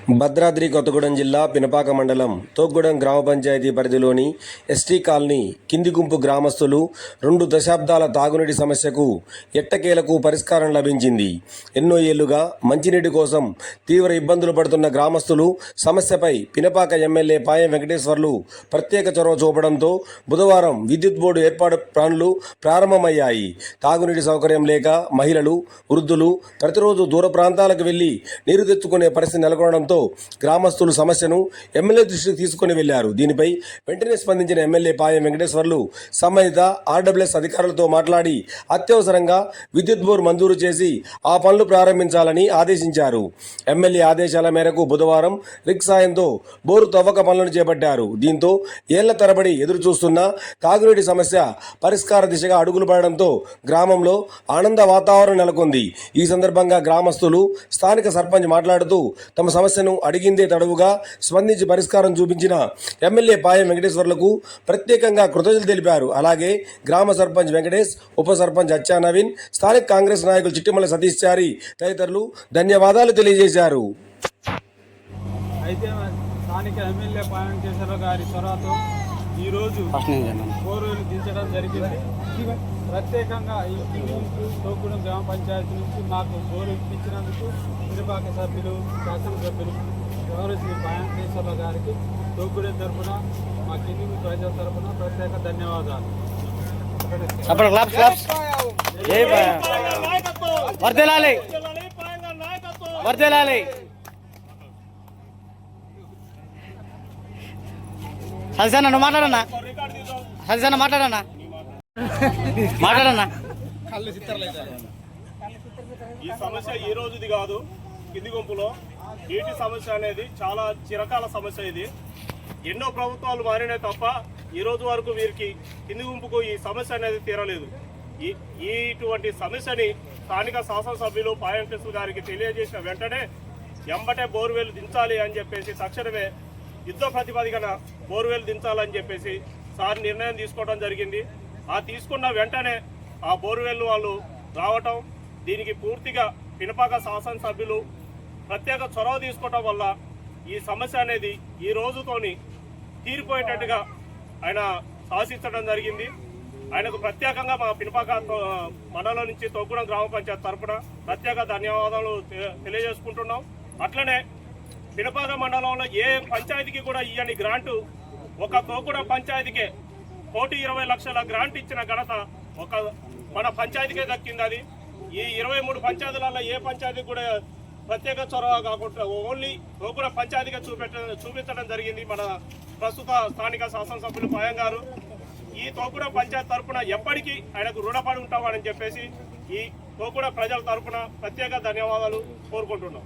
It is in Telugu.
భద్రాద్రి కొత్తగూడెం జిల్లా పినపాక మండలం తోగ్గూడెం గ్రామ పంచాయతీ పరిధిలోని ఎస్టీ కాలనీ కింది గుంపు గ్రామస్తులు 2 దశాబ్దాల తాగునీటి సమస్యకు ఎట్టకేలకు పరిష్కారం లభించింది. ఎన్నో ఏళ్లుగా మంచినీటి కోసం తీవ్ర ఇబ్బందులు పడుతున్న గ్రామస్తులు సమస్యపై పినపాక ఎమ్మెల్యే పాయం వెంకటేశ్వర్లు ప్రత్యేక చొరవ చూపడంతో బుధవారం విద్యుత్ బోర్డు ఏర్పాటు పనులు ప్రారంభమయ్యాయి. తాగునీటి సౌకర్యం లేక మహిళలు, వృద్ధులు ప్రతిరోజు దూర ప్రాంతాలకు వెళ్లి నీరు తెచ్చుకునే పరిస్థితి నెలకొనడంతో గ్రామస్తులు సమస్యను ఎమ్మెల్యే దృష్టికి తీసుకుని వెళ్లారు. దీనిపై వెంటనే స్పందించిన ఎమ్మెల్యే పాయం వెంకటేశ్వర్లు సంబంధిత ఆర్డబ్ల్యూఎస్ అధికారులతో మాట్లాడి అత్యవసరంగా విద్యుత్ బోర్ మంజూరు చేసి ఆ పనులు ప్రారంభించాలని ఆదేశించారు. ఎమ్మెల్యే ఆదేశాల మేరకు బుధవారం రిగ్ సాయంతో బోరు తవ్వక పనులను చేపట్టారు. దీంతో ఏళ్ల తరబడి ఎదురు చూస్తున్న తాగునీటి సమస్య పరిష్కార దిశగా అడుగులు పడడంతో గ్రామంలో ఆనంద వాతావరణం నెలకొంది. ఈ సందర్భంగా గ్రామస్తులు స్థానిక సర్పంచ్ మాట్లాడుతూ తమ సమస్యను అడిగిందే తడవుగా స్పందించి పరిష్కారం చూపించిన ఎమ్మెల్యే పాయం వెంకటేశ్వర్లకు ప్రత్యేకంగా కృతజ్ఞతలు తెలిపారు. అలాగే గ్రామ సర్పంచ్ వెంకటేష్, ఉప సర్పంచ్ అచ్చా నవీన్, స్థానిక కాంగ్రెస్ నాయకులు చిట్టిమల సతీష్ చారి తదితరులు ధన్యవాదాలు తెలియజేశారు. అయితే స్థానిక ఎమ్మెల్యే పాయం వెంకటేశ్వర గారి చొరవతో ఈరోజు బోర్వెల్ దించడం జరిగింది. ప్రత్యేకంగా ఈ తోగ్గూడెం గ్రామ పంచాయతీ నుంచి మాకు బోరు ఇప్పించినందుకు పినపాక సభ్యులు, శాసనసభ్యులు శ్రీ పాయం వెంకటేశ్వర గారికి తోగ్గూడెం తరఫున, మా కింది ప్రజల తరఫున ప్రత్యేక ధన్యవాదాలు. హరిసన్న మాట్లాడన్నా, హరిసన్న మాట్లాడన్నా, మాట్లాడన్నా. ఈ సమస్య ఈ రోజుది కాదు. కింది గుంపులో నీటి సమస్య అనేది చాలా చిరకాల సమస్య. ఇది ఎన్నో ప్రభుత్వాలు మారినాయి తప్ప ఈ రోజు వరకు వీరికి కింది గుంపుకు ఈ సమస్య అనేది తీరలేదు. ఇటువంటి సమస్యని స్థానిక శాసనసభ్యులు పాయం వెంకటేశ్వర గారికి తెలియజేసిన వెంటనే ఎంబటే బోర్వెల్ దించాలి అని చెప్పేసి తక్షణమే యుద్ధ ప్రతిపాదికన బోర్వెల్ దించాలని చెప్పేసి సార్ నిర్ణయం తీసుకోవడం జరిగింది. ఆ తీసుకున్న వెంటనే ఆ బోర్వెల్ వాళ్ళు రావటం, దీనికి పూర్తిగా పినపాక శాసనసభ్యులు ప్రత్యేక చొరవ తీసుకోవటం వల్ల ఈ సమస్య అనేది ఈ రోజుతోని తీరిపోయేటట్టుగా ఆయన శాసించడం జరిగింది. ఆయనకు ప్రత్యేకంగా మా పినపాక మండలం నుంచి తోగ్గూడెం గ్రామ పంచాయతీ తరఫున ప్రత్యేక ధన్యవాదాలు తెలియజేసుకుంటున్నాం. అట్లనే పినపాక మండలంలో ఏ పంచాయతీకి కూడా ఇవ్వని గ్రాంటు ఒక తోగ్గూడెం పంచాయతీకే 1,20 లక్షల గ్రాంట్ ఇచ్చిన ఘనత మన పంచాయతీకే దక్కింది. అది ఈ 23 పంచాయతీలలో ఏ పంచాయతీకి కూడా ప్రత్యేక చొరవ కాకుండా ఓన్లీ తోగ్గూడెం పంచాయతీగా చూపించడం జరిగింది మన ప్రస్తుత స్థానిక శాసనసభ్యులు పాయం గారు. ఈ తోగ్గూడెం పంచాయతీ తరఫున ఎప్పటికీ ఆయనకు రుణపడి ఉంటామని చెప్పేసి ఈ తోగ్గూడెం ప్రజల తరఫున ప్రత్యేక ధన్యవాదాలు కోరుకుంటున్నాం.